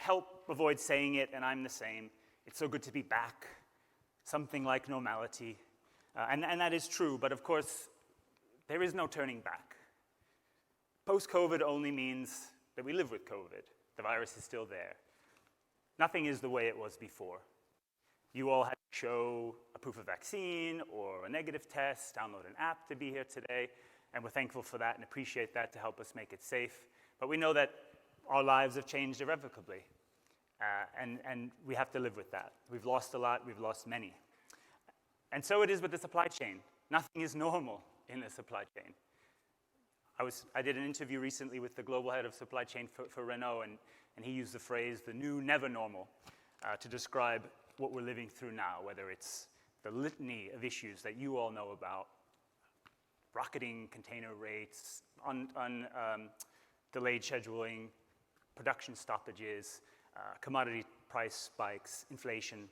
help avoid saying it, and I'm the same. It's so good to be back, something like normality. And that is true, but of course, there is no turning back. Post-COVID only means that we live with COVID. The virus is still there. Nothing is the way it was before. You all had to show a proof of vaccine or a negative test, download an app to be here today, and we're thankful for that and appreciate that to help us make it safe. But we know that our lives have changed irrevocably, and we have to live with that. We've lost a lot, we've lost many. And so it is with the supply chain. Nothing is normal in the supply chain. I did an interview recently with the global head of supply chain for Renault, and he used the phrase, the new never normal, to describe what we're living through now, whether it's the litany of issues that you all know about, rocketing container rates, delayed scheduling, production stoppages, commodity price spikes, inflation.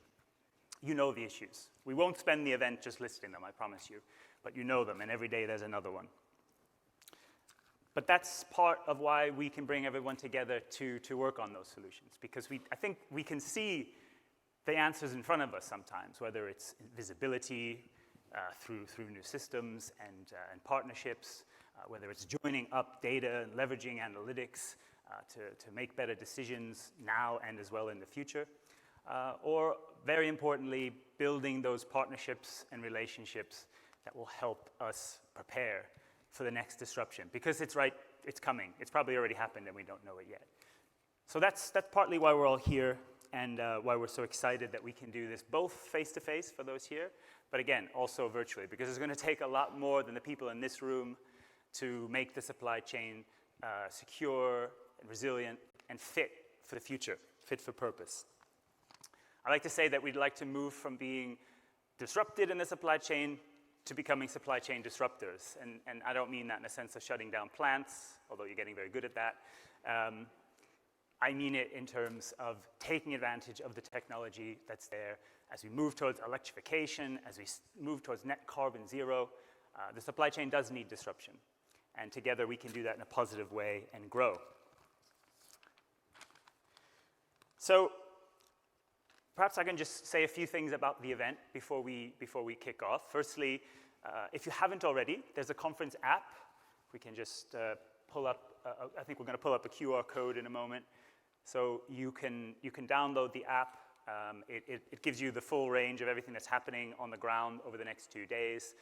You know the issues. We won't spend the event just listing them, I promise you, but you know them, and every day there's another one. But that's part of why we can bring everyone together to work on those solutions, because I think we can see the answers in front of us sometimes, whether it's visibility through new systems and partnerships, whether it's joining up data and leveraging analytics to make better decisions now and as well in the future, or very importantly, building those partnerships and relationships that will help us prepare for the next disruption, because it's coming. It's probably already happened and we don't know it yet. So that's partly why we're all here and why we're so excited that we can do this both face-to-face for those here, but again, also virtually, because it's going to take a lot more than the people in this room to make the supply chain secure and resilient and fit for the future, fit for purpose. I like to say that we'd like to move from being disrupted in the supply chain to becoming supply chain disruptors. And I don't mean that in a sense of shutting down plants, although you're getting very good at that. I mean it in terms of taking advantage of the technology that's there as we move towards electrification, as we move towards net carbon zero. The supply chain does need disruption. And together we can do that in a positive way and grow. So perhaps I can just say a few things about the event before we kick off. Firstly, if you haven't already, there's a conference app. We can just pull up, I think we're going to pull up a QR code in a moment. So you can download the app. It gives you the full range of everything that's happening on the ground over the next 2 days.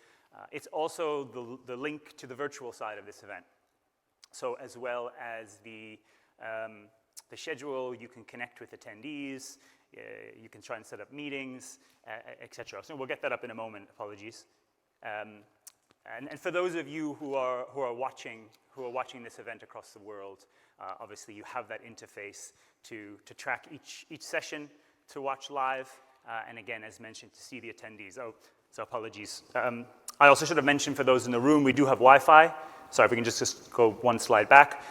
It's also the link to the virtual side of this event. So as well as the schedule, you can connect with attendees. You can try and set up meetings, etc. So we'll get that up in a moment. Apologies. And for those of you who are watching this event across the world, obviously you have that interface to track each session, to watch live, and again, as mentioned, to see the attendees. Oh, so apologies. I also should have mentioned for those in the room, we do have Wi-Fi. Sorry, if we can just go one slide back.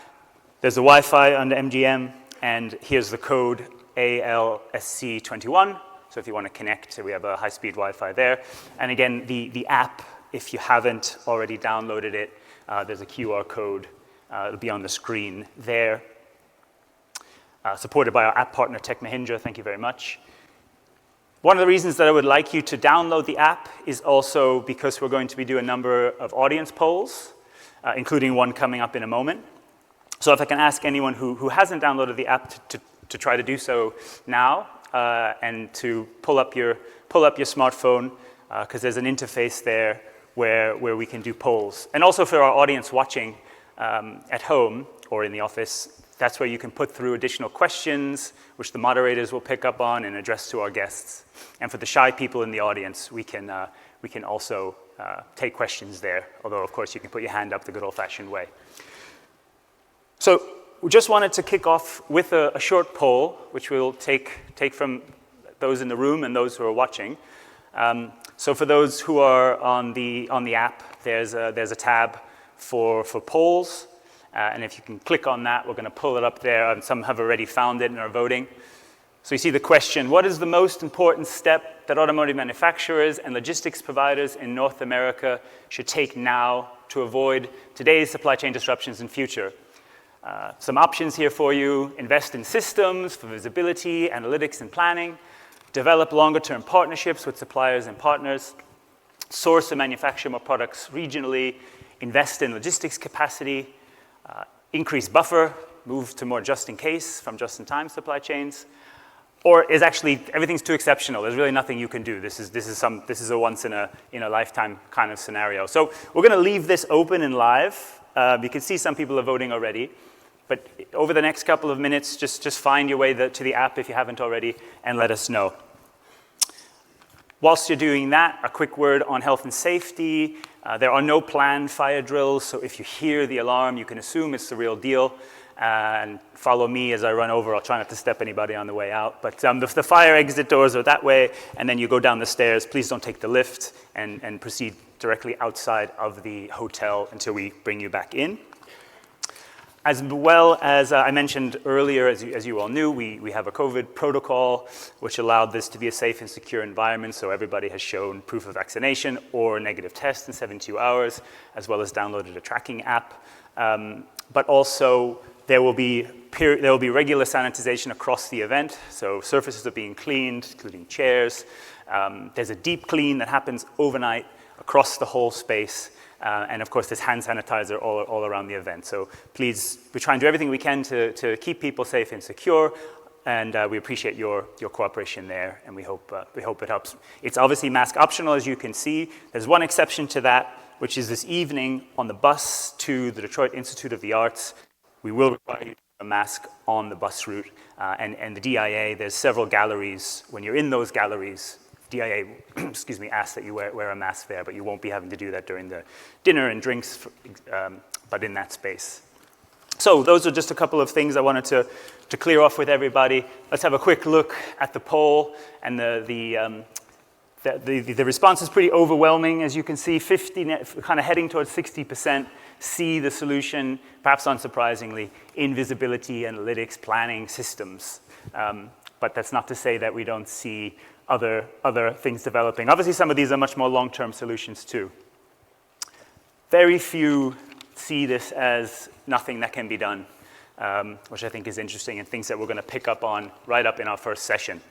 There's the Wi-Fi under MGM, and here's the code ALSC21. So if you want to connect, we have a high-speed Wi-Fi there. And again, the app, if you haven't already downloaded it, there's a QR code. It'll be on the screen there. Supported by our app partner, Tech Mahindra. Thank you very much. One of the reasons that I would like you to download the app is also because we're going to be doing a number of audience polls, including one coming up in a moment. So if I can ask anyone who hasn't downloaded the app to try to do so now, and to pull up your smartphone, because there's an interface there where we can do polls. And also for our audience watching at home or in the office, that's where you can put through additional questions, which the moderators will pick up on and address to our guests. And for the shy people in the audience, we can also take questions there, although of course you can put your hand up the good old-fashioned way. So we just wanted to kick off with a short poll, which we'll take from those in the room and those who are watching. So for those who are on the app, there's a tab for polls, and if you can click on that, we're going to pull it up there. And some have already found it and are voting. So you see the question: what is the most important step that automotive manufacturers and logistics providers in North America should take now to avoid today's supply chain disruptions in future? Some options here for you: invest in systems for visibility, analytics, and planning, develop longer-term partnerships with suppliers and partners, source and manufacture more products regionally, invest in logistics capacity, increase buffer, move to more just-in-case from just-in-time supply chains, or is actually everything's too exceptional. There's really nothing you can do. This is a once-in-a-lifetime kind of scenario. So we're going to leave this open and live. You can see some people are voting already. But over the next couple of minutes, just find your way to the app if you haven't already, and let us know. Whilst you're doing that, a quick word on health and safety. There are no planned fire drills, so if you hear the alarm, you can assume it's the real deal. And follow me as I run over. I'll try not to step anybody on the way out. But the fire exit doors are that way, and then you go down the stairs. Please don't take the lift, and proceed directly outside of the hotel until we bring you back in. As well as I mentioned earlier, as you all knew, we have a COVID protocol, which allowed this to be a safe and secure environment, so everybody has shown proof of vaccination or a negative test in 72 hours, as well as downloaded a tracking app. But also, there will be regular sanitization across the event, so surfaces are being cleaned, including chairs. There's a deep clean that happens overnight across the whole space. And of course, there's hand sanitizer all around the event. So please, we try and do everything we can to keep people safe and secure, and we appreciate your cooperation there, and we hope it helps. It's obviously mask optional, as you can see. There's one exception to that, which is this evening on the bus to the Detroit Institute of the Arts. We will require you to wear a mask on the bus route, and the DIA, there's several galleries. When you're in those galleries, DIA, asks that you wear a mask there, but you won't be having to do that during the dinner and drinks, but in that space. So those are just a couple of things I wanted to clear off with everybody. Let's have a quick look at the poll, and the response is pretty overwhelming, as you can see. 50, kind of heading towards 60%, see the solution, perhaps unsurprisingly, in visibility, analytics, planning, systems. But that's not to say that we don't see other things developing. Obviously, some of these are much more long-term solutions too. Very few see this as nothing that can be done, which I think is interesting, and things that we're going to pick up on right up in our first session.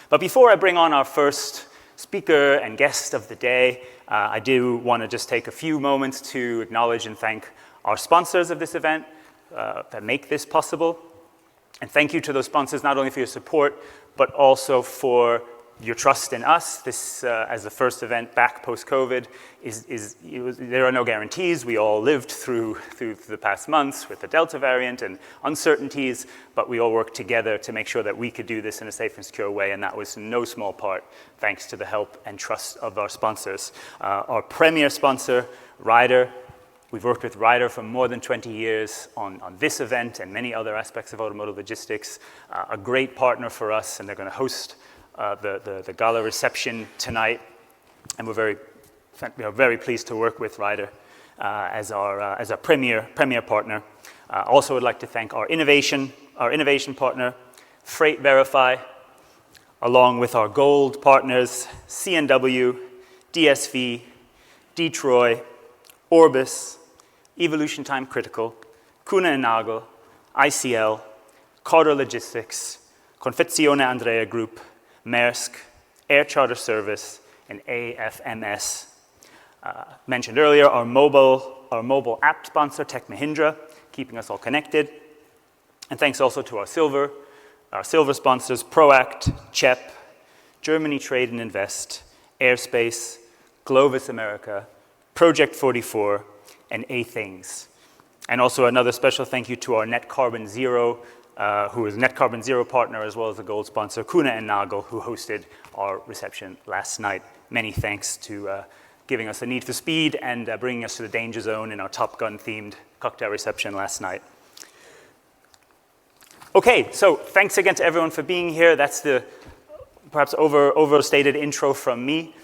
But before I bring on our first speaker and guest of the day, I do want to just take a few moments to acknowledge and thank our sponsors of this event that make this possible. And thank you to those sponsors, not only for your support, but also for your trust in us. This, as the first event back post-COVID, there are no guarantees. We all lived through the past months with the Delta variant and uncertainties, but we all worked together to make sure that we could do this in a safe and secure way, and that was in no small part thanks to the help and trust of our sponsors. Our premier sponsor, Ryder. We've worked with Ryder for more than 20 years on this event and many other aspects of automotive logistics. A great partner for us, and they're going to host the gala reception tonight. And we're very pleased to work with Ryder as our premier partner. Also, would like to thank our innovation partner, Freight Verify, along with our gold partners, CNW, DSV, Detroit, Orbis, Evolution Time Critical, Kuehne + Nagel, ICL, Carter Logistics, Confezione Andrea Group, Maersk, Air Charter Service, and AFMS. Mentioned earlier, our mobile app sponsor, Tech Mahindra, keeping us all connected. And thanks also to our silver sponsors, Proact, CHEP, Germany Trade and Invest, Airspace, Glovis America, Project 44, and A-Things. And also another special thank you to our Net Carbon Zero, who is Net Carbon Zero partner, as well as the gold sponsor, Kuehne + Nagel, who hosted our reception last night. Many thanks to giving us a Need for Speed and bringing us to the danger zone in our Top Gun-themed cocktail reception last night. Okay, so thanks again to everyone for being here. That's the perhaps overstated intro from me.